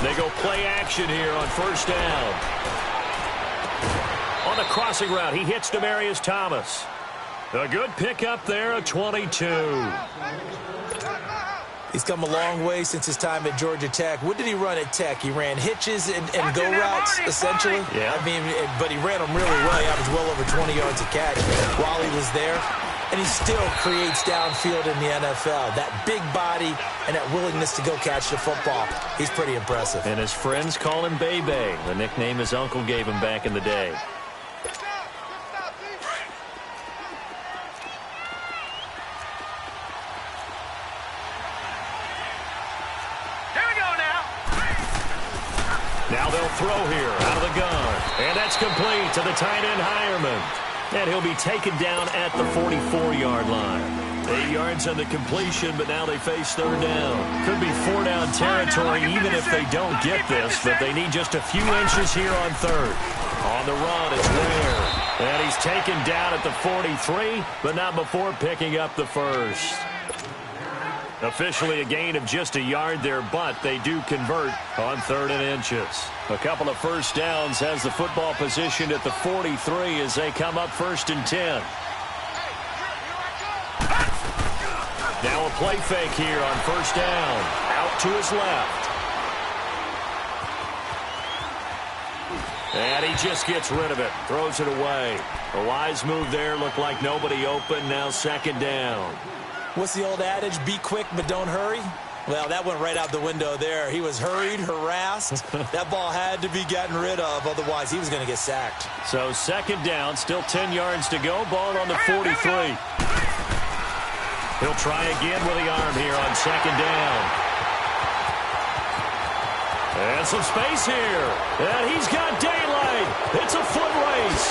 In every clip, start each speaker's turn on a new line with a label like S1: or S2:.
S1: They go play action here on first down. On the crossing route, he hits Demaryius Thomas. A good pickup there, a 22.
S2: He's come a long way since his time at Georgia Tech. What did he run at Tech? He ran hitches and go routes, essentially.
S1: Yeah.
S2: I mean, but he ran them really well. He averaged well over 20 yards a catch while he was there. And he still creates downfield in the NFL. That big body and that willingness to go catch the football. He's pretty impressive.
S1: And his friends call him Bebe, the nickname his uncle gave him back in the day. Now they'll throw here out of the gun. And that's complete to the tight end, Hireman. And he'll be taken down at the 44-yard line. 8 yards on the completion, but now they face third down. Could be four-down territory even if they don't get this, but they need just a few inches here on third. On the run, it's Ware. And he's taken down at the 43, but not before picking up the first. Officially a gain of just a yard there, but they do convert on 3rd and inches. A couple of first downs has the football positioned at the 43 as they come up 1st and 10. Now a play fake here on first down. Out to his left. And he just gets rid of it. Throws it away. A wise move there. Looked like nobody open. Now 2nd down.
S2: What's the old adage? Be quick, but don't hurry. Well, that went right out the window there. He was hurried, harassed. That ball had to be gotten rid of. Otherwise, he was going to get sacked.
S1: So 2nd down, still 10 yards to go. Ball on the 43. He'll try again with the arm here on 2nd down. And some space here. And he's got daylight. It's a foot race.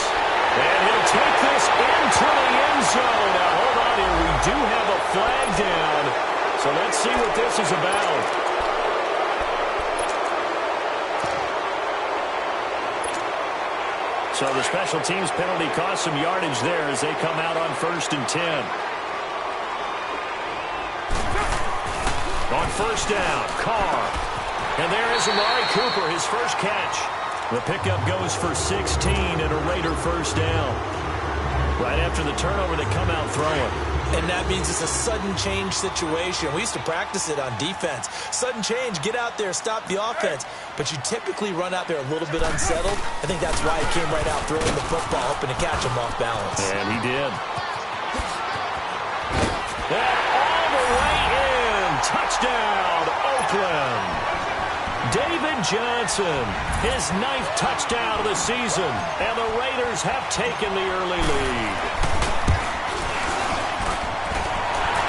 S1: And he'll take this into the end zone. Now, hold on here. We do have a flag down. So let's see what this is about. So the special teams penalty cost some yardage there as they come out on 1st and 10. On first down, Carr. And there is Amari Cooper, his first catch. The pickup goes for 16 and a Raider first down. Right after the turnover, they come out throwing.
S2: And that means it's a sudden change situation. We used to practice it on defense. Sudden change, get out there, stop the offense. But you typically run out there a little bit unsettled. I think that's why he came right out throwing the football, hoping to catch him off balance.
S1: And he did. And all the way in. Touchdown, Oakland. David Johnson, his 9th touchdown of the season, and the Raiders have taken the early lead.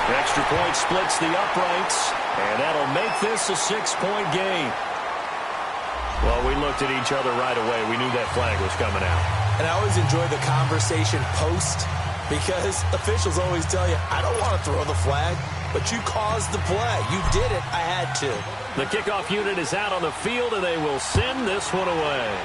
S1: Extra point splits the uprights, and that'll make this a 6-point game. Well, we looked at each other right away. We knew that flag was coming out.
S2: And I always enjoy the conversation post, because officials always tell you, I don't want to throw the flag, but you caused the play. You did it. I had to.
S1: The kickoff unit is out on the field, and they will send this one away.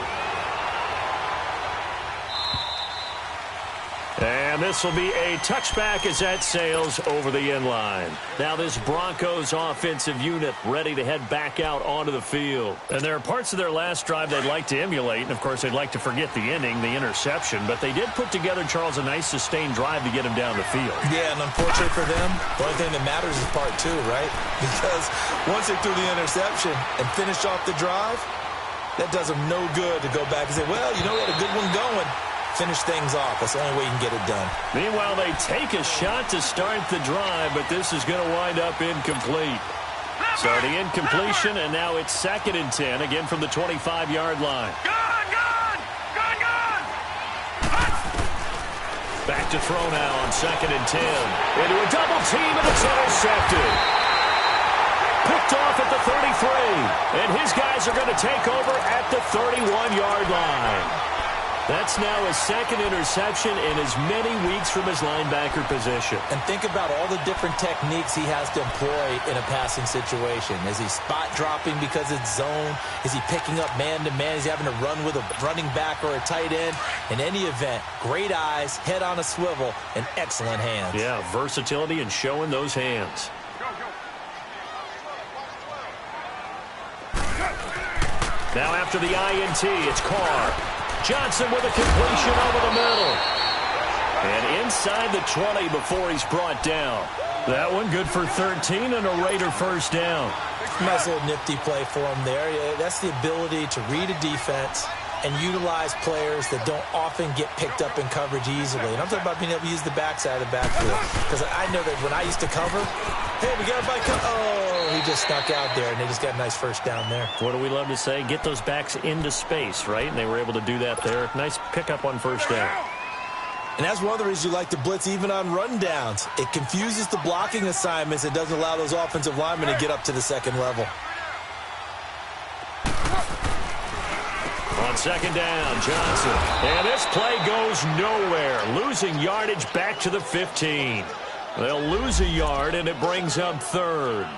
S1: And this will be a touchback as that sails over the end line. Now this Broncos offensive unit ready to head back out onto the field. And there are parts of their last drive they'd like to emulate. And, of course, they'd like to forget the ending, the interception. But they did put together, Charles, a nice sustained drive to get him down the field.
S2: Yeah, and unfortunately for them, the only thing that matters is part 2, right? Because once they threw the interception and finished off the drive, that does them no good to go back and say, well, you know, we had a good one going. Finish things off. That's the only way you can get it done.
S1: Meanwhile, they take a shot to start the drive, but this is going to wind up incomplete. So the incompletion, and now it's 2nd and 10, again from the 25-yard line. Back to throw now on 2nd and 10. Into a double team, and it's intercepted. Picked off at the 33, and his guys are going to take over at the 31-yard line. That's now his 2nd interception in as many weeks from his linebacker position.
S2: And think about all the different techniques he has to employ in a passing situation. Is he spot dropping because it's zone? Is he picking up man-to-man? Is he having to run with a running back or a tight end? In any event, great eyes, head on a swivel, and excellent hands.
S1: Yeah, versatility and showing those hands. Now after the INT, it's Carr. Johnson with a completion over the middle. And inside the 20 before he's brought down. That one good for 13 and a Raider first down.
S2: Nice little nifty play for him there. That's the ability to read a defense and utilize players that don't often get picked up in coverage easily. And I'm talking about being able to use the backside of the backfield. Because I know that when I used to cover, hey, we got a bike. Oh, he just snuck out there, and they just got a nice first down there.
S1: What do we love to say? Get those backs into space, right? And they were able to do that there. Nice pickup on first down.
S2: And that's one of the reasons you like to blitz even on rundowns. It confuses the blocking assignments. It doesn't allow those offensive linemen to get up to the second level.
S1: On second down, Johnson. And this play goes nowhere. Losing yardage back to the 15. They'll lose a yard, and it brings up third.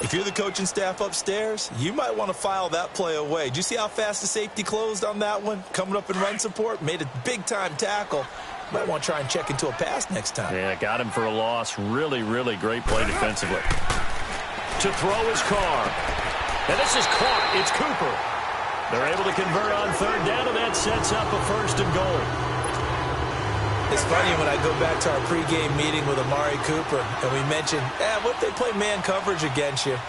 S2: If you're the coaching staff upstairs, you might want to file that play away. Did you see how fast the safety closed on that one? Coming up in run support, made a big-time tackle. Might want to try and check into a pass next time.
S1: Yeah, got him for a loss. Really, really great play defensively. To throw is Carr. And this is caught. It's Cooper. They're able to convert on third down, and that sets up a first and goal.
S2: It's funny when I go back to our pregame meeting with Amari Cooper, and we mentioned, what if they play man coverage against you?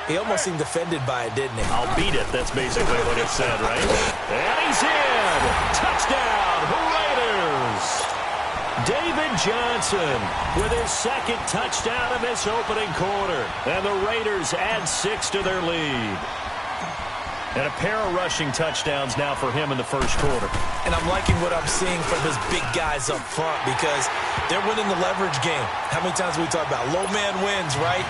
S2: He almost seemed offended by it, didn't he?
S1: I'll beat it. That's basically what he said, right? And he's in. Touchdown, Raiders. David Johnson with his second touchdown of this opening quarter. And the Raiders add 6 to their lead. And a pair of rushing touchdowns now for him in the first quarter.
S2: And I'm liking what I'm seeing from his big guys up front because they're winning the leverage game. How many times have we talked about low man wins, right?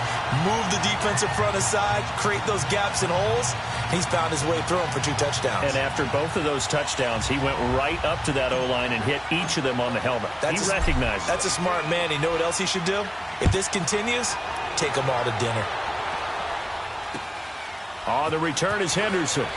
S2: Move the defensive front aside, create those gaps and holes. He's found his way through them for 2 touchdowns.
S1: And after both of those touchdowns, he went right up to that O-line and hit each of them on the helmet. He recognized it.
S2: That's a smart man. You know what else he should do? If this continues, take them all to dinner.
S1: On the return is Henderson.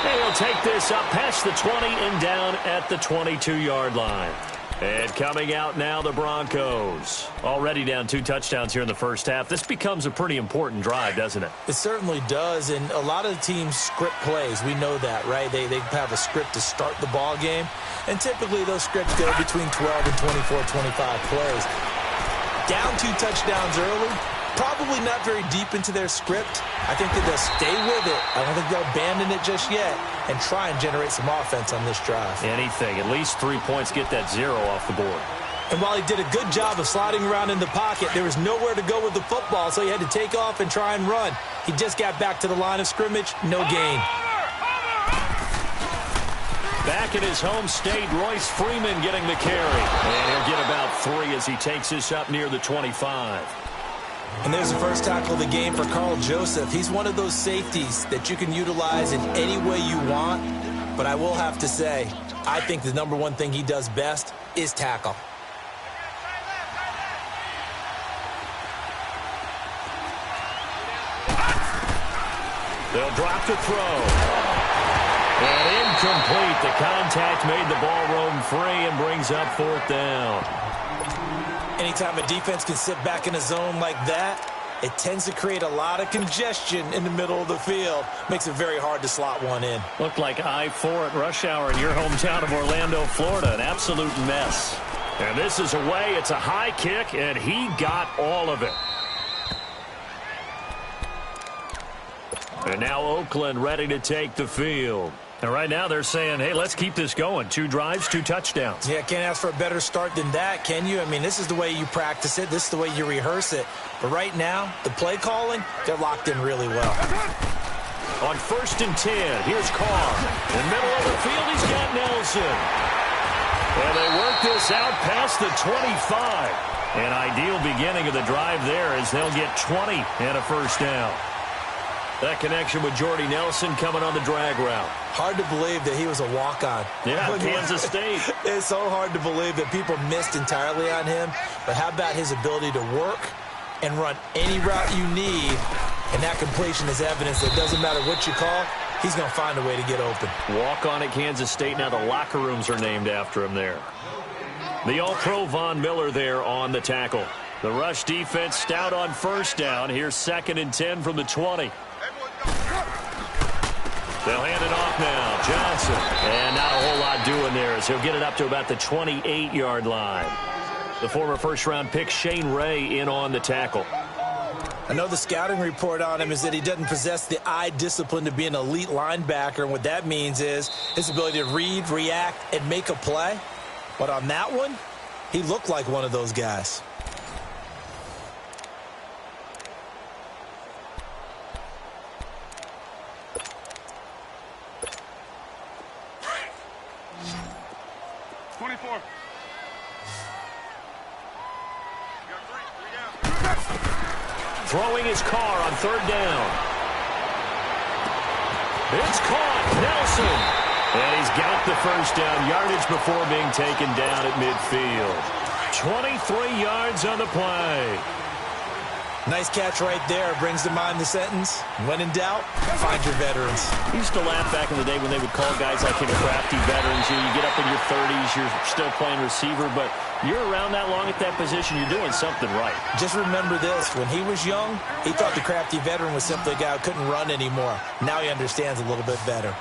S1: And he'll take this up past the 20 and down at the 22-yard line. And coming out now, the Broncos. Already down 2 touchdowns here in the first half. This becomes a pretty important drive, doesn't it?
S2: It certainly does, and a lot of the teams script plays. We know that, right? They have a script to start the ball game, and typically those scripts go between 12 and 24, 25 plays. Down 2 touchdowns early. Probably not very deep into their script. I think that they'll stay with it. I don't think they'll abandon it just yet and try and generate some offense on this drive.
S1: Anything. At least 3 points, get that 0 off the board.
S2: And while he did a good job of sliding around in the pocket, there was nowhere to go with the football, so he had to take off and try and run. He just got back to the line of scrimmage. No gain.
S1: Back in his home state, Royce Freeman getting the carry. And he'll get about 3 as he takes this up near the 25.
S2: And there's the first tackle of the game for Carl Joseph. He's one of those safeties that you can utilize in any way you want. But I will have to say, I think the number one thing he does best is tackle.
S1: They'll drop to throw. And incomplete. The contact made the ball roam free and brings up 4th down.
S2: Anytime a defense can sit back in a zone like that, it tends to create a lot of congestion in the middle of the field. Makes it very hard to slot one in.
S1: Looked like I-4 at rush hour in your hometown of Orlando, Florida. An absolute mess. And this is away. It's a high kick, and he got all of it. And now Oakland ready to take the field. And right now they're saying, hey, let's keep this going. 2 drives, 2 touchdowns.
S2: Yeah, can't ask for a better start than that, can you? I mean, this is the way you practice it. This is the way you rehearse it. But right now, the play calling, they're locked in really well.
S1: On 1st and 10, here's Carr. In the middle of the field, he's got Nelson. And they work this out past the 25. An ideal beginning of the drive there as they'll get 20 and a first down. That connection with Jordy Nelson coming on the drag route.
S2: Hard to believe that he was a walk-on.
S1: Yeah, Kansas State.
S2: It's so hard to believe that people missed entirely on him. But how about his ability to work and run any route you need? And that completion is evidence that it doesn't matter what you call, he's going to find a way to get open.
S1: Walk on at Kansas State. Now the locker rooms are named after him there. The All-Pro Von Miller there on the tackle. The rush defense stout on first down. Here's 2nd and 10 from the 20. They'll hand it off now. Johnson. And not a whole lot doing there as he'll get it up to about the 28-yard line. The former first-round pick Shane Ray in on the tackle.
S2: I know the scouting report on him is that he doesn't possess the eye discipline to be an elite linebacker. And what that means is his ability to read, react, and make a play. But on that one, he looked like one of those guys.
S1: Throwing his car on third down. It's caught. Nelson. And he's got the first down. Yardage before being taken down at midfield. 23 yards on the play.
S2: Nice catch right there. Brings to mind the sentence, when in doubt, find your veterans.
S1: I used to laugh back in the day when they would call guys like him crafty veterans. You get up in your 30s, you're still playing receiver, but you're around that long at that position, you're doing something right.
S2: Just remember this. When he was young, he thought the crafty veteran was simply a guy who couldn't run anymore. Now he understands a little bit better.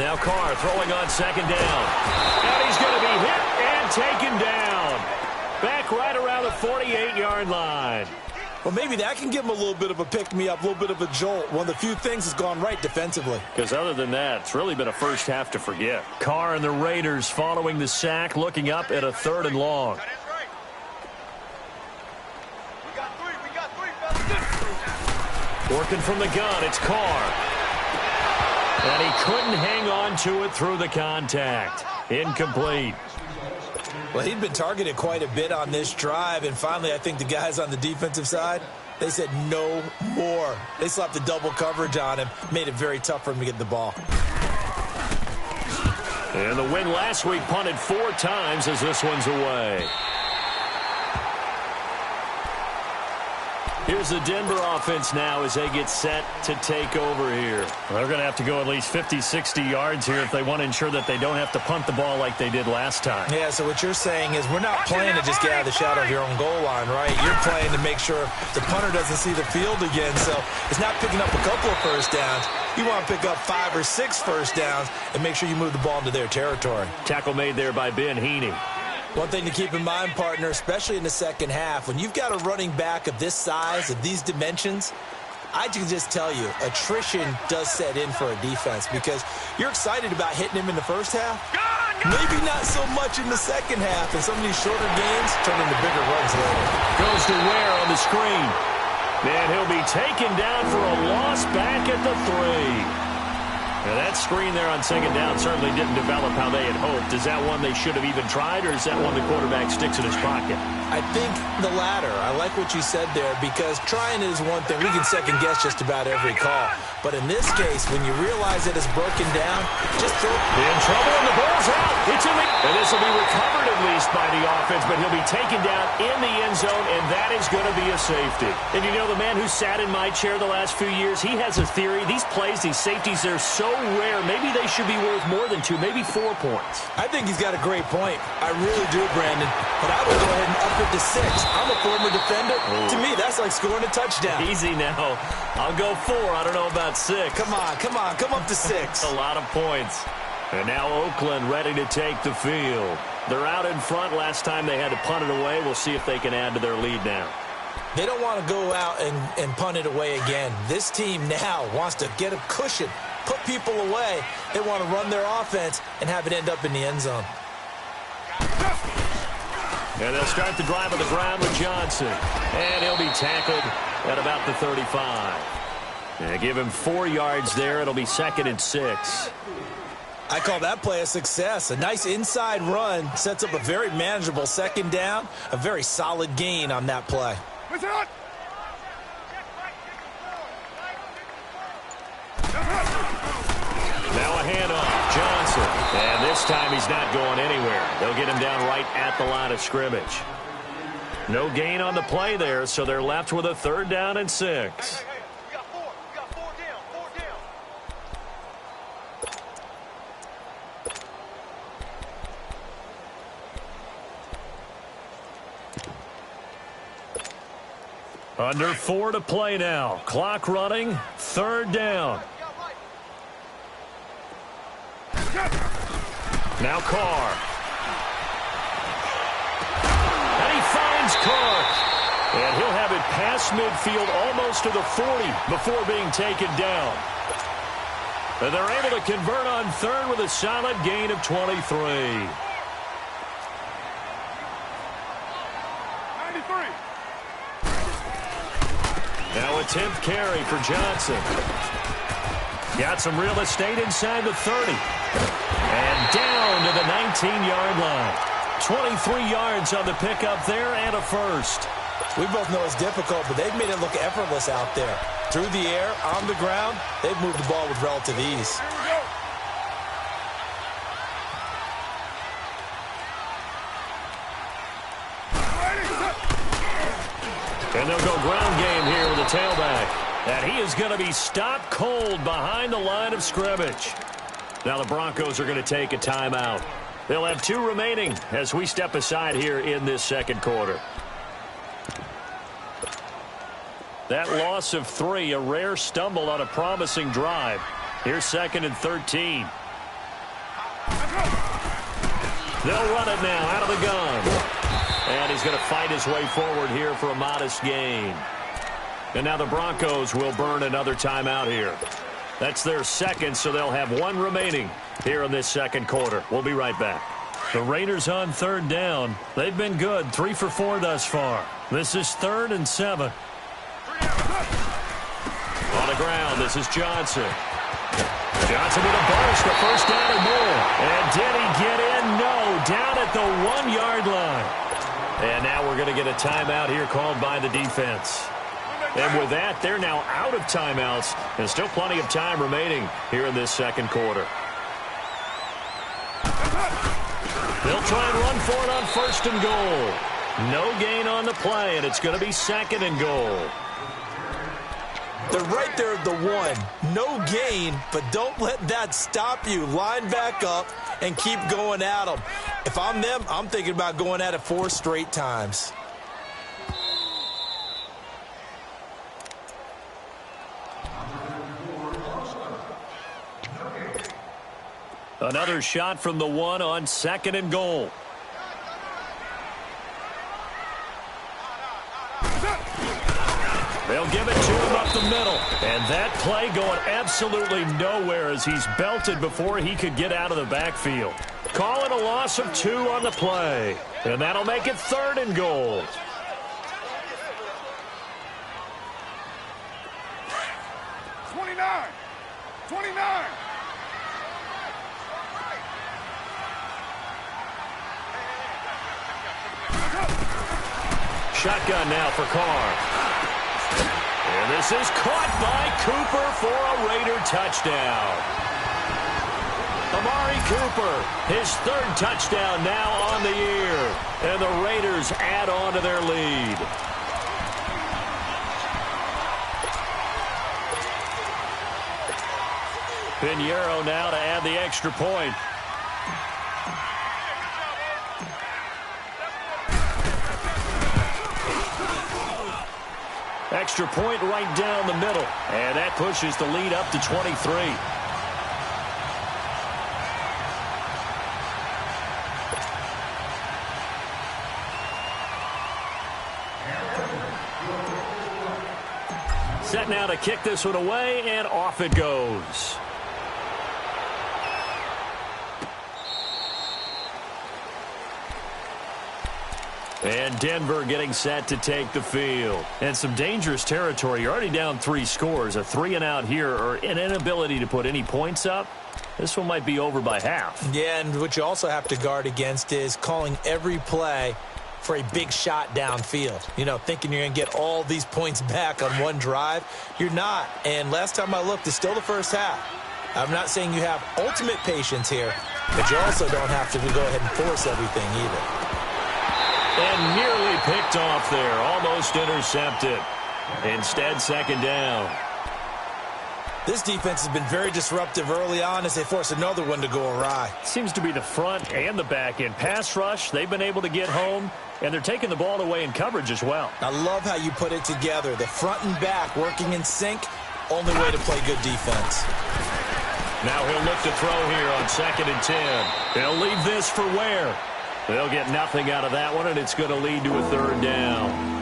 S1: Now Carr throwing on second down. And he's going to be hit and taken down. Back right around the 48-yard line.
S2: Well, maybe that can give him a little bit of a pick-me-up, a little bit of a jolt. One of the few things that's gone right defensively.
S1: Because other than that, it's really been a first half to forget. Carr and the Raiders following the sack, looking up at a 3rd and long. Working from the gun, it's Carr. And he couldn't hang on to it through the contact. Incomplete.
S2: Well, he'd been targeted quite a bit on this drive, and finally I think the guys on the defensive side, they said no more. They slapped the double coverage on him, made it very tough for him to get the ball.
S1: And the win last week punted 4 times as this one's away. Here's the Denver offense now as they get set to take over here. They're going to have to go at least 50, 60 yards here if they want to ensure that they don't have to punt the ball like they did last time.
S2: Yeah, so what you're saying is we're not playing to just get out of the shadow of your own goal line, right? You're playing to make sure the punter doesn't see the field again. So it's not picking up a couple of first downs. You want to pick up 5 or 6 first downs and make sure you move the ball into their territory.
S1: Tackle made there by Ben Heaney.
S2: One thing to keep in mind, partner, especially in the second half, when you've got a running back of this size, of these dimensions, I can just tell you, attrition does set in for a defense because you're excited about hitting him in the first half. Maybe not so much in the second half, and some of these shorter games turn into bigger runs later.
S1: Goes to Ware on the screen. And he'll be taken down for a loss back at the 3. Now that screen there on second down certainly didn't develop how they had hoped. Is that one they should have even tried, or is that one the quarterback sticks in his pocket?
S2: I think the latter. I like what you said there because trying is one thing. We can second-guess just about every call. But in this case, when you realize that it's broken down, just throw it.
S1: In trouble, and the ball's out. It's in the... And this will be recovered at least by the offense, but he'll be taken down in the end zone, and that is going to be a safety. And you know, the man who sat in my chair the last few years, he has a theory. These plays, these safeties, they're so rare. Maybe they should be worth more than 2, maybe 4 points.
S2: I think he's got a great point. I really do, Brandon. But I would go ahead and up it to 6. I'm a former defender. Ooh. To me, that's like scoring a touchdown.
S1: Easy now. I'll go 4. I don't know about 6.
S2: Come on. Come up to 6.
S1: A lot of points. And now Oakland ready to take the field. They're out in front. Last time they had to punt it away. We'll see if they can add to their lead now.
S2: They don't want to go out and punt it away again. This team now wants to get a cushion, put people away. They want to run their offense and have it end up in the end zone.
S1: And they'll start the drive on the ground with Johnson. And he'll be tackled at about the 35. And give him 4 yards there. It'll be 2nd and 6.
S2: I call that play a success. A nice inside run sets up a very manageable second down. A very solid gain on that play.
S1: Now a handoff. Johnson. And this time he's not going anywhere. They'll get him down right at the line of scrimmage. No gain on the play there, so they're left with a 3rd down and 6. Under 4 to play now. Clock running. 3rd down. Now Carr. And he finds Carr. And he'll have it past midfield almost to the 40 before being taken down. And they're able to convert on 3rd with a solid gain of 23.
S3: 93.
S1: Now a 10th carry for Johnson. Got some real estate inside the 30. And down to the 19-yard line. 23 yards on the pickup there and a first.
S2: We both know it's difficult, but they've made it look effortless out there. Through the air, on the ground, they've moved the ball with relative ease.
S3: Here we go.
S1: And they'll go ground game here with the tailback. And he is going to be stopped cold behind the line of scrimmage. Now the Broncos are going to take a timeout. They'll have 2 remaining as we step aside here in this second quarter. That loss of 3, a rare stumble on a promising drive. Here's 2nd and 13. They'll run it now out of the gun. And he's going to fight his way forward here for a modest gain. And now the Broncos will burn another timeout here. That's their 2nd, so they'll have 1 remaining here in this second quarter. We'll be right back. The Raiders on 3rd down. They've been good, 3 for 4 thus far. This is 3rd and 7. On the ground, this is Johnson. Johnson with a burst, a first down and more. And did he get in? No, down at the 1-yard line. And now we're going to get a timeout here called by the defense. And with that, they're now out of timeouts. And still plenty of time remaining here in this second quarter. They'll try and run for it on 1st and goal. No gain on the play, and it's going to be 2nd and goal.
S2: They're right there at the 1. No gain, but don't let that stop you. Line back up and keep going at them. If I'm them, I'm thinking about going at it 4 straight times.
S1: Another shot from the 1 on 2nd and goal. They'll give it to him up the middle. And that play going absolutely nowhere as he's belted before he could get out of the backfield. Call it a loss of 2 on the play. And that'll make it 3rd and goal. Shotgun now for Carr. And this is caught by Cooper for a Raider touchdown. Amari Cooper, his 3rd touchdown now on the year. And the Raiders add on to their lead. Pinheiro now to add the extra point. Extra point right down the middle. And that pushes the lead up to 23. Set now to kick this one away, and off it goes. And Denver getting set to take the field. And some dangerous territory. You're already down 3 scores. A 3-and-out here, or an inability to put any points up. This one might be over by half.
S2: Yeah, and what you also have to guard against is calling every play for a big shot downfield. You know, thinking you're going to get all these points back on one drive. You're not. And last time I looked, it's still the first half. I'm not saying you have ultimate patience here, but you also don't have to go ahead and force everything either.
S1: And nearly picked off there. Almost intercepted. Instead, 2nd down.
S2: This defense has been very disruptive early on as they force another one to go awry.
S1: Seems to be the front and the back end. Pass rush, they've been able to get home, and they're taking the ball away in coverage as well.
S2: I love how you put it together. The front and back working in sync, only way to play good defense.
S1: Now he'll look to throw here on 2nd and 10. He'll leave this for Ware. They'll get nothing out of that one, and it's going to lead to a 3rd down.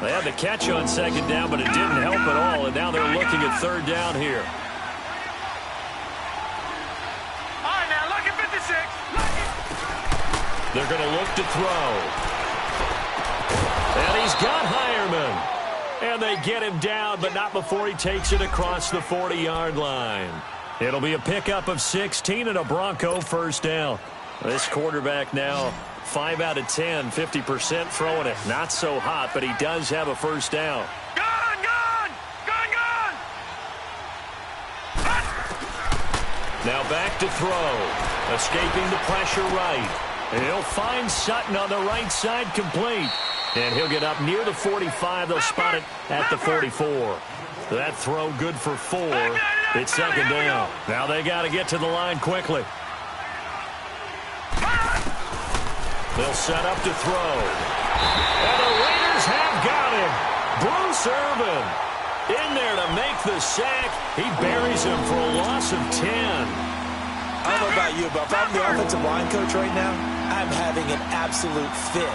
S1: They had the catch on 2nd down, but it didn't help at all, and now they're looking at 3rd down here.
S3: All right, now look at 56.
S1: They're going to look to throw. And he's got Hireman. And they get him down, but not before he takes it across the 40-yard line. It'll be a pickup of 16 and a Bronco 1st down. This quarterback now 5 out of 10, 50% throwing it. Not so hot, but he does have a 1st down.
S3: Gone!
S1: Now back to throw. Escaping the pressure right. And he'll find Sutton on the right side, complete. And he'll get up near the 45. They'll spot it at the 44. That throw good for 4. It's 2nd down. Now they got to get to the line quickly. They'll set up to throw. And the Raiders have got him. Bruce Irvin in there to make the sack. He buries him for a loss of 10.
S2: I don't know about you, but if I'm the offensive line coach right now, I'm having an absolute fit.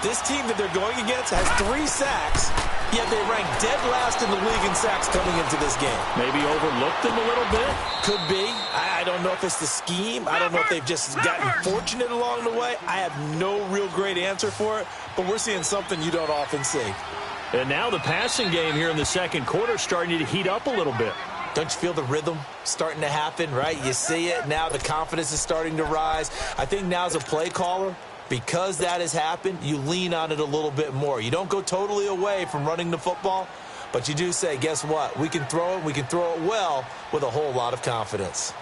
S2: This team that they're going against has 3 sacks, yet they rank dead last in the league in sacks coming into this game.
S1: Maybe overlooked them a little bit?
S2: Could be. I don't know if it's the scheme. I don't know if they've just gotten fortunate along the way. I have no real great answer for it, but we're seeing something you don't often see.
S1: And now the passing game here in the 2nd quarter starting to heat up a little bit.
S2: Don't you feel the rhythm starting to happen, right? You see it now. The confidence is starting to rise. I think now as a play caller, because that has happened, you lean on it a little bit more. You don't go totally away from running the football, but you do say, guess what? We can throw it. We can throw it well with a whole lot of confidence.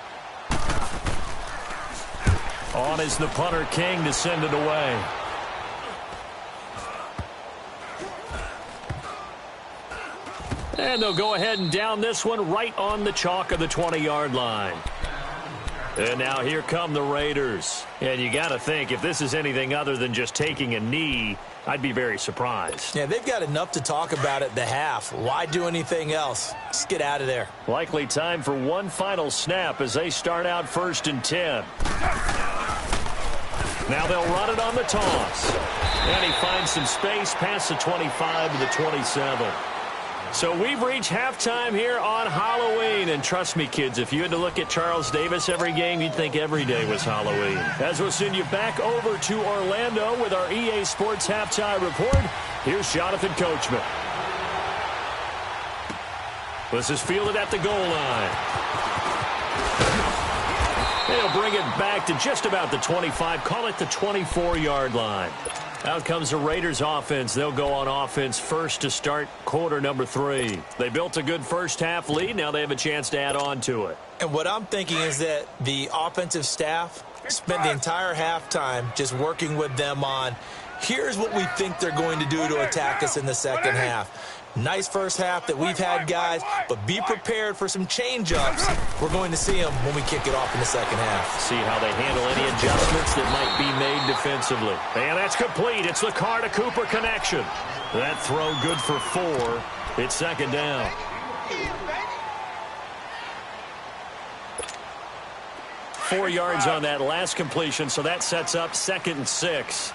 S1: On is the punter, King, to send it away. And they'll go ahead and down this one right on the chalk of the 20-yard line. And now here come the Raiders. And you got to think, if this is anything other than just taking a knee, I'd be very surprised.
S2: Yeah, they've got enough to talk about at the half. Why do anything else? Just get out of there.
S1: Likely time for one final snap as they start out 1st and 10. Now they'll run it on the toss. And he finds some space past the 25 to the 27. So we've reached halftime here on Halloween. And trust me, kids, if you had to look at Charles Davis every game, you'd think every day was Halloween. As we'll send you back over to Orlando with our EA Sports Halftime Report, here's Jonathan Coachman. This is fielded at the goal line. They'll bring it back to just about the 25, call it the 24-yard line. Out comes the Raiders offense. They'll go on offense first to start quarter number 3. They built a good first half lead. Now they have a chance to add on to it.
S2: And what I'm thinking is that the offensive staff spent the entire halftime just working with them on, here's what we think they're going to do to attack us in the second half. Nice first half that we've had, guys, but be prepared for some change-ups. We're going to see them when we kick it off in the second half.
S1: See how they handle any adjustments that might be made defensively. And that's complete. It's the Carr to Cooper connection. That throw good for 4. It's 2nd down. Four yards on that last completion, so that sets up 2nd and 6.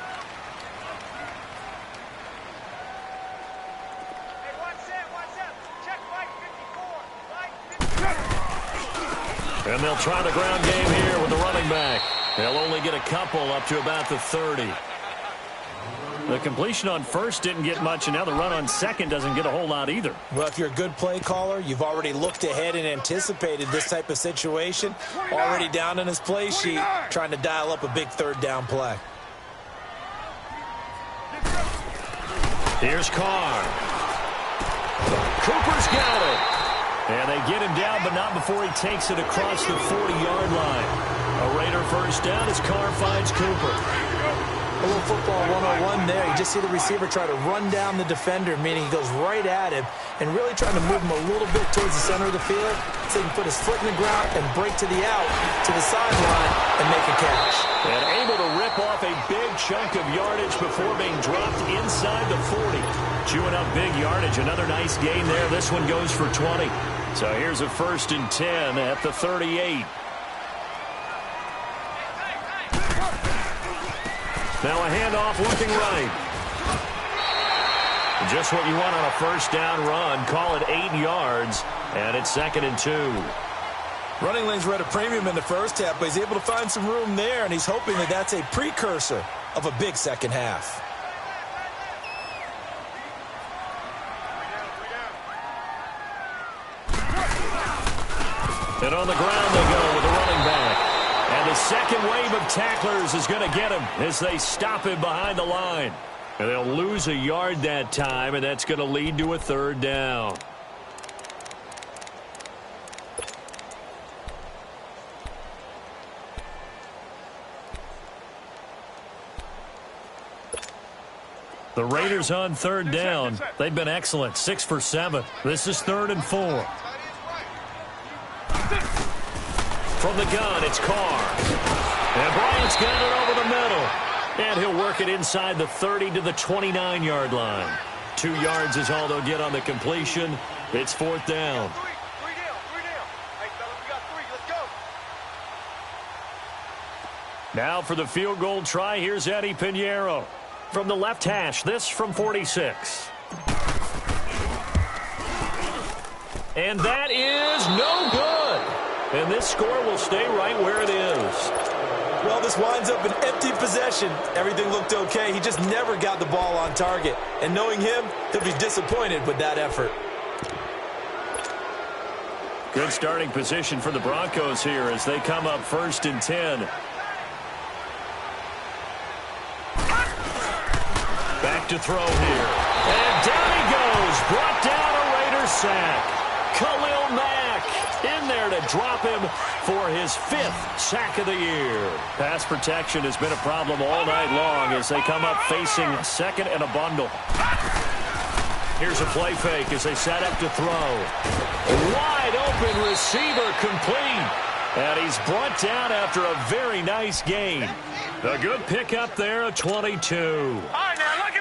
S1: And they'll try the ground game here with the running back. They'll only get a couple up to about the 30. The completion on first didn't get much, and now the run on second doesn't get a whole lot either.
S2: Well, if you're a good play caller, you've already looked ahead and anticipated this type of situation. Already down in his play sheet, trying to dial up a big 3rd down play.
S1: Here's Carr. Cooper's got it. And they get him down, but not before he takes it across the 40-yard line. A Raider first down as Carr finds Cooper.
S2: A little football 101 there. You just see the receiver try to run down the defender, meaning he goes right at him and really trying to move him a little bit towards the center of the field so he can put his foot in the ground and break to the out, to the sideline, and make a catch.
S1: And able to rip off a big chunk of yardage before being dropped inside the 40. Chewing up big yardage. Another nice gain there. This one goes for 20. So here's a 1st and 10 at the 38. Now a handoff looking right. Just what you want on a 1st down run. Call it 8 yards, and it's 2nd and 2.
S2: Running lanes were at a premium in the first half, but he's able to find some room there, and he's hoping that that's a precursor of a big second half.
S1: And on the ground they go with the running back. And the second wave of tacklers is going to get him as they stop him behind the line. And they'll lose a yard that time, and that's going to lead to a 3rd down. The Raiders on 3rd down. They've been excellent, 6 for 7. This is 3rd and 4. From the gun, it's Carr. And Bryant's got it over the middle. And he'll work it inside the 30 to the 29-yard line. 2 yards is all they'll get on the completion. It's 4th down. Now for the field goal try, here's Eddie Pinheiro. From the left hash, this from 46. And that is no good. And this score will stay right where it is.
S2: Well, this winds up an empty possession. Everything looked okay. He just never got the ball on target. And knowing him, he'll be disappointed with that effort.
S1: Good starting position for the Broncos here as they come up 1st and 10. Back to throw here. And down he goes. Brought down a Raider sack. Khalil Mack in there to drop him for his 5th sack of the year. Pass protection has been a problem all night long as they come up facing 2nd and a bundle. Here's a play fake as they set up to throw. Wide open receiver complete. And he's brought down after a very nice gain. A good pickup there of 22.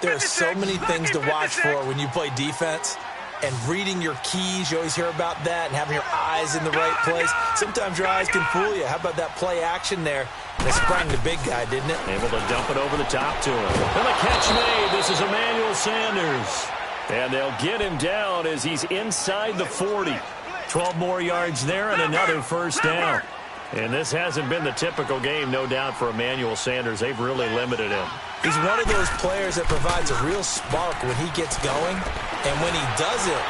S2: There are so many things to watch for when you play defense. And reading your keys, you always hear about that, and having your eyes in the right place. Sometimes your eyes can fool you. How about that play action there? And it sprang the big guy, didn't it?
S1: Able to dump it over the top to him. And the catch made. This is Emmanuel Sanders. And they'll get him down as he's inside the 40. 12 more yards there and another 1st down. And this hasn't been the typical game, no doubt, for Emmanuel Sanders. They've really limited him.
S2: He's one of those players that provides a real spark when he gets going. And when he does it,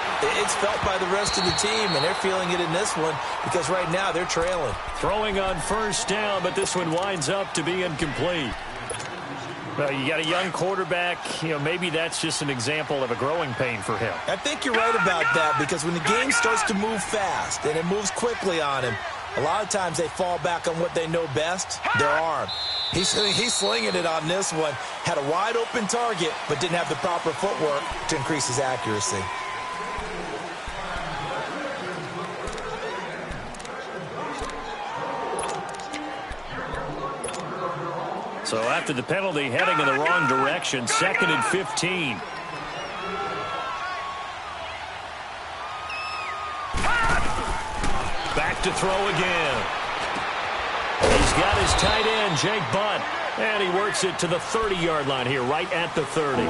S2: it's felt by the rest of the team, and they're feeling it in this one because right now they're trailing.
S1: Throwing on 1st down, but this one winds up to be incomplete. Well, you got a young quarterback. Maybe that's just an example of a growing pain for him.
S2: I think you're right about that because when the game starts to move fast and it moves quickly on him, a lot of times they fall back on what they know best, their arm. He's slinging it on this one. Had a wide open target, but didn't have the proper footwork to increase his accuracy.
S1: So after the penalty, heading in the wrong direction, 2nd and 15. Back to throw again. He's got his tight end, Jake Butt, and he works it to the 30-yard line here, right at the 30.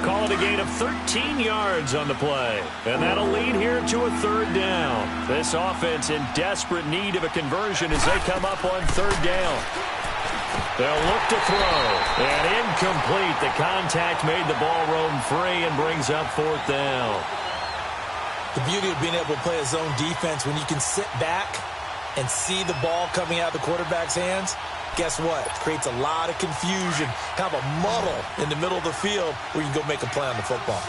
S1: Call it a gain of 13 yards on the play, and that'll lead here to a 3rd down. This offense in desperate need of a conversion as they come up on 3rd down. They'll look to throw, and incomplete. The contact made the ball roam free and brings up 4th down.
S2: The beauty of being able to play a zone defense when you can sit back and see the ball coming out of the quarterback's hands, guess what? It creates a lot of confusion, kind of a muddle in the middle of the field where you can go make a play on the football.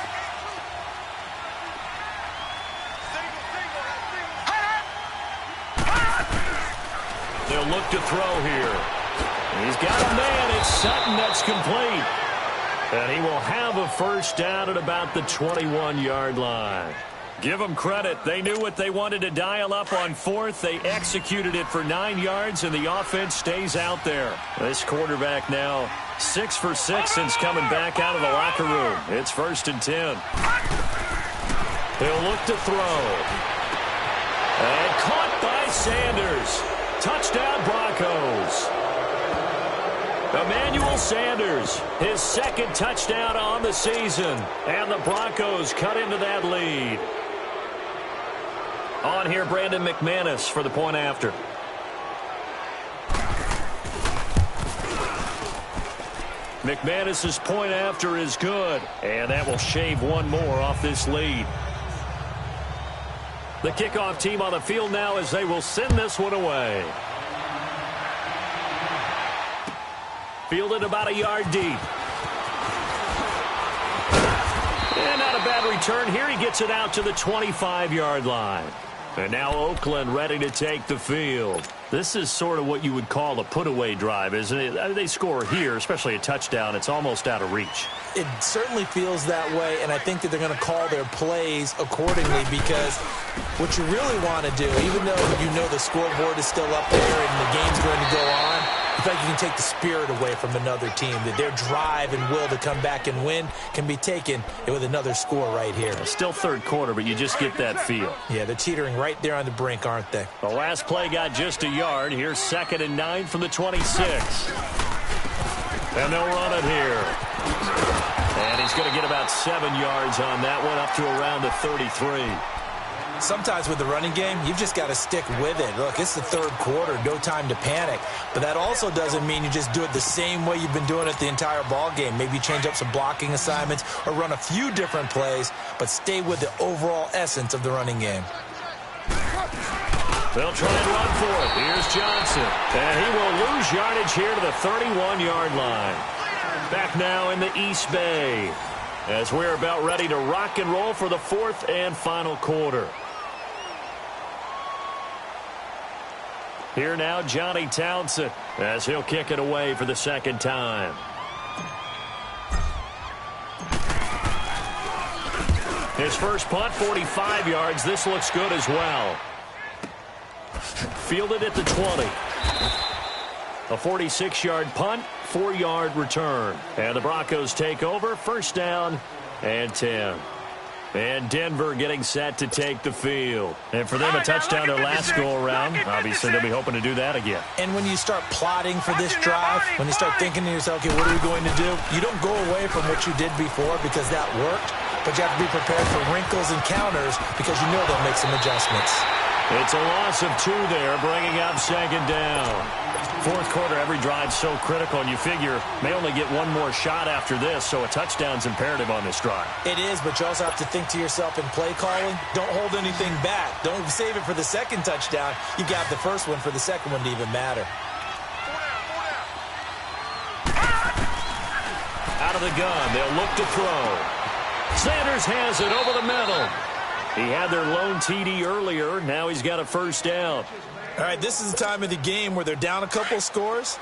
S2: They'll
S1: look to throw here. He's got a man. It's Sutton. That's complete. And he will have a first down at about the 21-yard line. Give them credit. They knew what they wanted to dial up on fourth. They executed it for 9 yards, and the offense stays out there. This quarterback now 6 for 6 since coming back out of the locker room. It's 1st and 10. He'll look to throw. And caught by Sanders. Touchdown, Broncos. Emmanuel Sanders, his 2nd touchdown on the season. And the Broncos cut into that lead. On here, Brandon McManus for the point after. McManus's point after is good. And that will shave one more off this lead. The kickoff team on the field now as they will send this one away. Fielded about a yard deep. And not a bad return here. He gets it out to the 25-yard line. And now Oakland ready to take the field. This is sort of what you would call a put-away drive, isn't it? They score here, especially a touchdown. It's almost out of reach.
S2: It certainly feels that way, and I think that they're going to call their plays accordingly because what you really want to do, even though you know the scoreboard is still up there and the game's going to go on, I feel like you can take the spirit away from another team, that their drive and will to come back and win can be taken with another score right here.
S1: Still third quarter, but you just get that feel.
S2: Yeah, they're teetering right there on the brink, aren't they?
S1: The last play got just a yard. Here's 2nd and 9 from the 26. And they'll run it here. And he's going to get about 7 yards on that one, up to around the 33.
S2: Sometimes with the running game, you've just got to stick with it. Look, it's the third quarter, no time to panic. But that also doesn't mean you just do it the same way you've been doing it the entire ball game. Maybe change up some blocking assignments or run a few different plays, but stay with the overall essence of the running game.
S1: They'll try and run for it. Here's Johnson. And he will lose yardage here to the 31-yard line. Back now in the East Bay as we're about ready to rock and roll for the 4th and final quarter. Here now, Johnny Townsend, as he'll kick it away for the 2nd time. His first punt, 45 yards. This looks good as well. Fielded at the 20. A 46-yard punt, 4-yard return. And the Broncos take over, 1st down and 10. And Denver getting set to take the field. And for them, a touchdown their last go-around. Obviously, they'll be hoping to do that again.
S2: And when you start plotting for this drive, when you start thinking to yourself, okay, what are we going to do? You don't go away from what you did before because that worked, but you have to be prepared for wrinkles and counters because you know they'll make some adjustments.
S1: It's a loss of 2 there, bringing up 2nd down. 4th quarter, every drive so critical, and you figure may only get one more shot after this, so a touchdown's imperative on this drive.
S2: It is, but you also have to think to yourself in play calling, don't hold anything back. Don't save it for the 2nd touchdown. You got the first one for the 2nd one to even matter.
S1: Out of the gun, they'll look to throw. Sanders has it over the middle. He had their lone TD earlier. Now he's got a first down.
S2: All right, this is the time of the game where they're down a couple scores,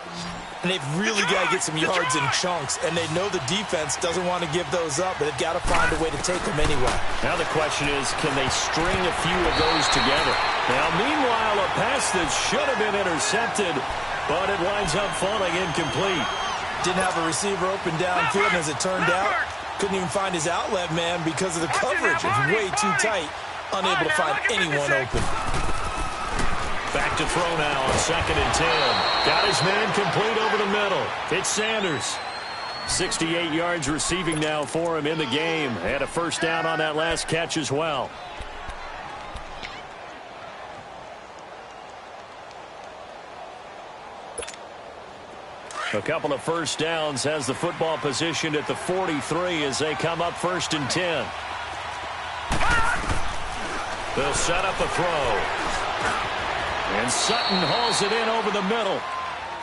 S2: and they've really got to get some yards in chunks, and they know the defense doesn't want to give those up, but they've got to find a way to take them anyway.
S1: Now the question is, can they string a few of those together? Now, meanwhile, a pass that should have been intercepted, but it winds up falling incomplete.
S2: Didn't have a receiver open downfield, and as it turned out, couldn't even find his outlet man because of the coverage. It was way too tight, unable to find anyone open.
S1: Back to throw now on 2nd and 10. Got his man complete over the middle. It's Sanders. 68 yards receiving now for him in the game. Had a first down on that last catch as well. A couple of first downs, has the football positioned at the 43 as they come up 1st and 10. They'll set up a throw. And Sutton hauls it in over the middle.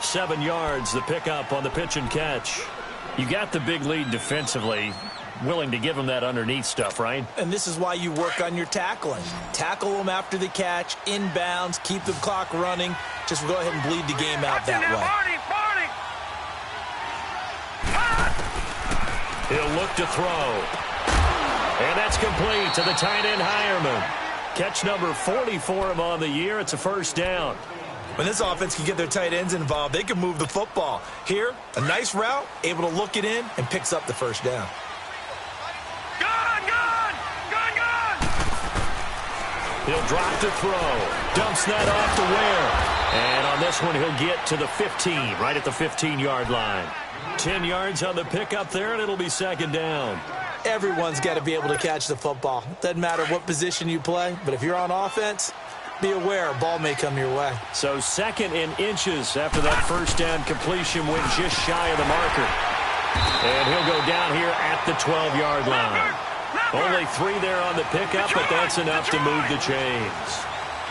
S1: 7 yards, the pickup on the pitch and catch. You got the big lead defensively. Willing to give them that underneath stuff, right?
S2: And this is why you work on your tackling. Tackle them after the catch, inbounds, keep the clock running. Just go ahead and bleed the game out that way.
S1: He'll look to throw. And that's complete to the tight end, Hireman. Catch number 40 for him on the year. It's a first down.
S2: When this offense can get their tight ends involved, they can move the football. Here, a nice route, able to look it in, and picks up the first down.
S1: He'll drop to throw. Dumps that off to Ware. And on this one, he'll get to the 15, right at the 15-yard line. 10 yards on the pickup there, and it'll be second down.
S2: Everyone's got to be able to catch the football. Doesn't matter what position you play, but if you're on offense, be aware a ball may come your way.
S1: So second in inches after that first down completion went just shy of the marker. And he'll go down here at the 12-yard line. Only 3 there on the pickup, but that's enough to move the chains.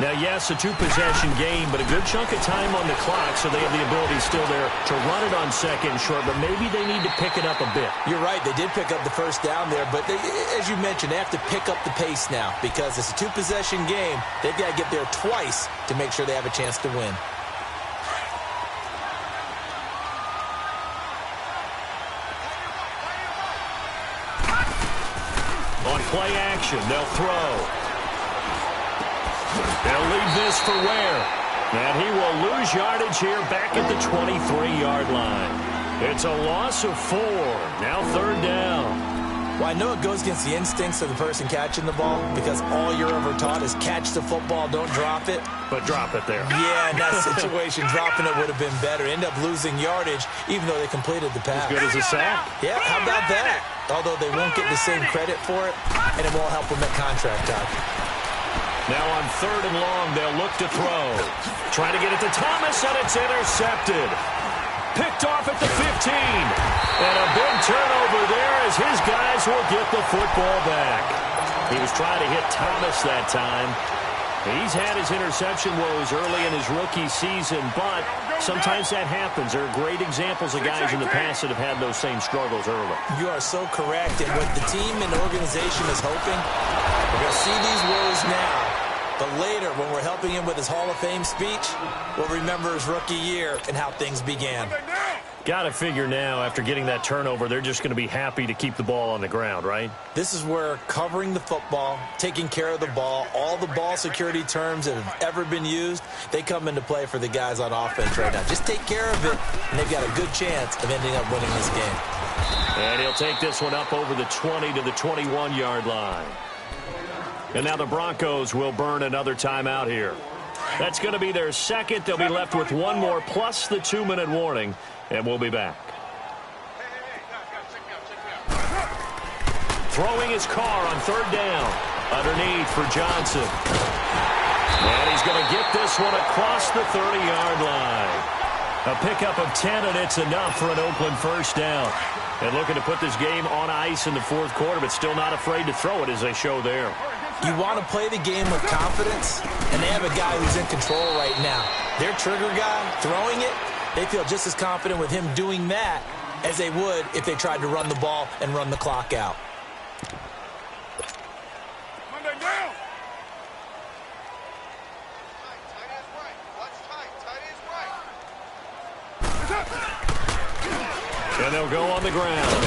S1: Now, yes, a 2-possession game, but a good chunk of time on the clock, so they have the ability still there to run it on second and short, but maybe they need to pick it up a bit.
S2: You're right. They did pick up the first down there, but as you mentioned, they have to pick up the pace now because it's a 2-possession game. They've got to get there twice to make sure they have a chance to win.
S1: On play action, they'll throw. They'll leave this for Ware. And he will lose yardage here back at the 23-yard line. It's a loss of 4. Now third down.
S2: Well, I know it goes against the instincts of the person catching the ball because all you're ever taught is catch the football, don't drop it.
S1: But drop it there.
S2: Yeah, in that situation, dropping it would have been better. End up losing yardage even though they completed the pass.
S1: As good as a sack.
S2: Yeah, how about that? Although they won't get the same credit for it, and it won't help them at contract time.
S1: Now on third and long, they'll look to throw. Trying to get it to Thomas, and it's intercepted. Picked off at the 15. And a big turnover there as his guys will get the football back. He was trying to hit Thomas that time. He's had his interception woes early in his rookie season, but sometimes that happens. There are great examples of guys in the past that have had those same struggles early.
S2: You are so correct. And what the team and organization is hoping, we're going to see these woes now. But later, when we're helping him with his Hall of Fame speech, we'll remember his rookie year and how things began.
S1: Got to figure now, after getting that turnover, they're just going to be happy to keep the ball on the ground, right?
S2: This is where covering the football, taking care of the ball, all the ball security terms that have ever been used, they come into play for the guys on offense right now. Just take care of it, and they've got a good chance of ending up winning this game.
S1: And he'll take this one up over the 20 to the 21-yard line. And now the Broncos will burn another timeout here. That's going to be their second. They'll be left with one more plus the 2-minute warning, and we'll be back. Throwing his car on third down. Underneath for Johnson. And he's going to get this one across the 30-yard line. A pickup of 10, and it's enough for an Oakland first down. And looking to put this game on ice in the fourth quarter, but still not afraid to throw it as they show there.
S2: You want to play the game with confidence, and they have a guy who's in control right now. Their trigger guy throwing it, they feel just as confident with him doing that as they would if they tried to run the ball and run the clock out. And they'll go on the ground.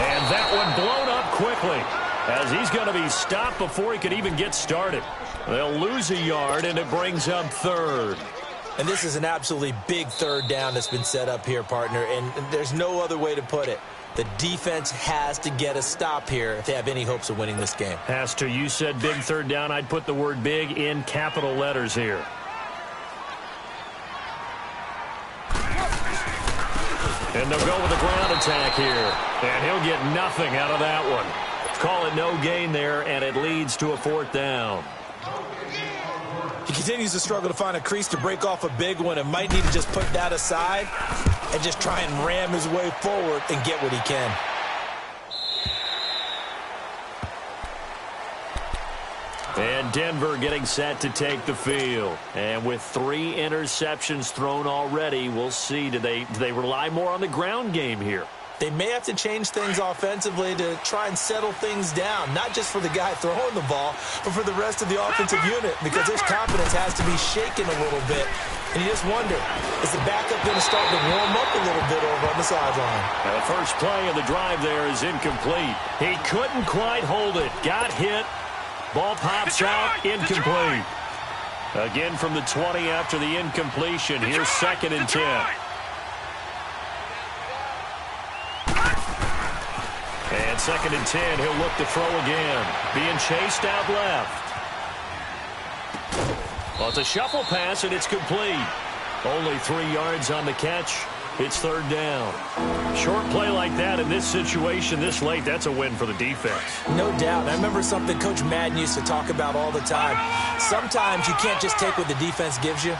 S2: And that one blown up quickly as he's going to be stopped before he could even get started. They'll lose a yard, and it brings up third. And this is an absolutely big third down that's been set up here, partner, and there's no other way to put it. The defense has to get a stop here if they have any hopes of winning this game.
S1: Has to. You said big third down. I'd put the word big in capital letters here. And they'll go with a ground attack here. And he'll get nothing out of that one. Call it no gain there, and it leads to a fourth down.
S2: He continues to struggle to find a crease to break off a big one and might need to just put that aside and just try and ram his way forward and get what he can.
S1: And Denver getting set to take the field. And with 3 interceptions thrown already, we'll see. Do they rely more on the ground game here?
S2: They may have to change things offensively to try and settle things down, not just for the guy throwing the ball, but for the rest of the offensive unit, because his confidence has to be shaken a little bit And you just wonder, is the backup going to start to warm up a little bit over on the sideline?
S1: The first play of the drive there is incomplete. He couldn't quite hold it. Got hit. Ball pops out. Incomplete. Again from the 20 after the incompletion. Here's 2nd and 10. And 2nd and 10. He'll look to throw again. Being chased out left. Well, it's a shuffle pass, and it's complete. Only 3 yards on the catch. It's 3rd down. Short play like that in this situation this late, that's a win for the defense.
S2: No doubt. And I remember something Coach Madden used to talk about all the time. Sometimes you can't just take what the defense gives you.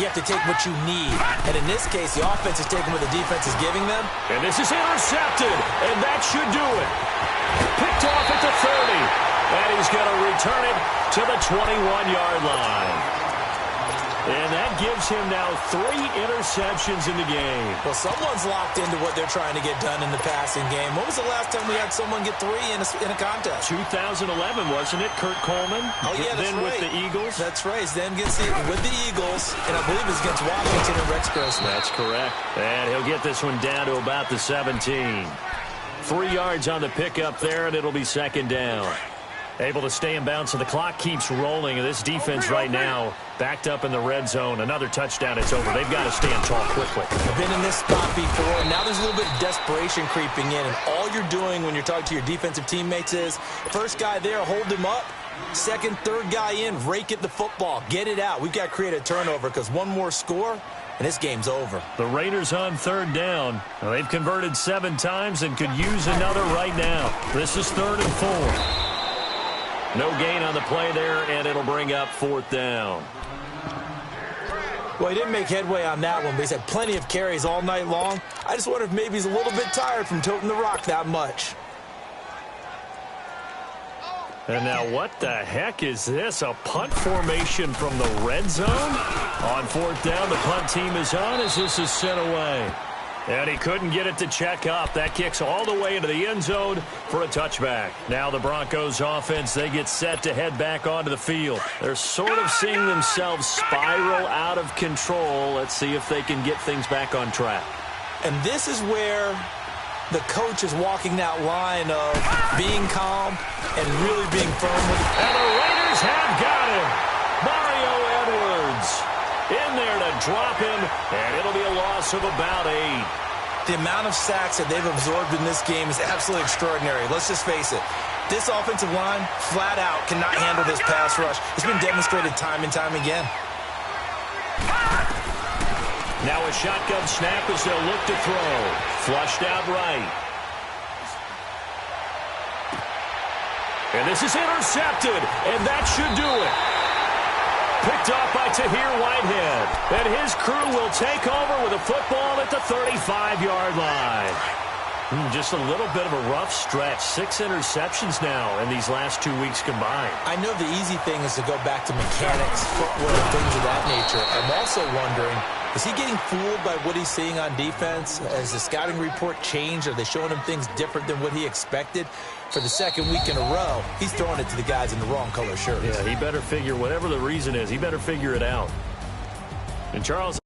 S2: You have to take what you need. And in this case, the offense is taking what the defense is giving them.
S1: And this is intercepted, and that should do it. Picked off at the 30. And he's going to return it to the 21-yard line. And that gives him now 3 interceptions in the game.
S2: Well, someone's locked into what they're trying to get done in the passing game. When was the last time we had someone get 3 in a contest?
S1: 2011, wasn't it? Kurt Coleman.
S2: Oh, yeah, that's
S1: then
S2: right.
S1: with the Eagles.
S2: That's right. Then gets it with the Eagles, and I believe it's against Washington and Rex Grossman.
S1: That's correct. And he'll get this one down to about the 17. 3 yards on the pickup there, and it'll be 2nd down. Able to stay in bounds, so the clock keeps rolling. And this defense right now backed up in the red zone. Another touchdown, it's over. They've got to stand tall quickly.
S2: I've been in this spot before, and now there's a little bit of desperation creeping in. And all you're doing when you're talking to your defensive teammates is, first guy there, hold him up. Second, third guy in, rake at the football. Get it out. We've got to create a turnover because one more score, and this game's over.
S1: The Raiders on 3rd down. Well, they've converted 7 times and could use another right now. This is 3rd and 4. No gain on the play there, and it'll bring up 4th down.
S2: Well, he didn't make headway on that one, but he's had plenty of carries all night long. I just wonder if maybe he's a little bit tired from toting the rock that much.
S1: And now what the heck is this? A punt formation from the red zone? On 4th down, the punt team is on as this is sent away. And he couldn't get it to check up. That kicks all the way into the end zone for a touchback. Now the Broncos offense, they get set to head back onto the field. They're sort of seeing themselves spiral out of control. Let's see if they can get things back on track.
S2: And this is where the coach is walking that line of being calm and really being firm with it.
S1: And the Raiders have got him. Mario Edwards in there to drop him, and it'll be a loss of about 8.
S2: The amount of sacks that they've absorbed in this game is absolutely extraordinary. Let's just face it. This offensive line, flat out, cannot handle this pass rush. It's been demonstrated time and time again.
S1: Now a shotgun snap as they'll look to throw. Flushed out right. And this is intercepted, and that should do it. Picked off by Tahir Whitehead. And his crew will take over with a football at the 35-yard line. Just a little bit of a rough stretch. 6 interceptions now in these last 2 weeks combined.
S2: I know the easy thing is to go back to mechanics, footwork, things of that nature. I'm also wondering, is he getting fooled by what he's seeing on defense? Has the scouting report changed? Are they showing him things different than what he expected? For the 2nd week in a row, he's throwing it to the guys in the wrong color shirts.
S1: Yeah, he better figure, whatever the reason is, he better figure it out. And Charles...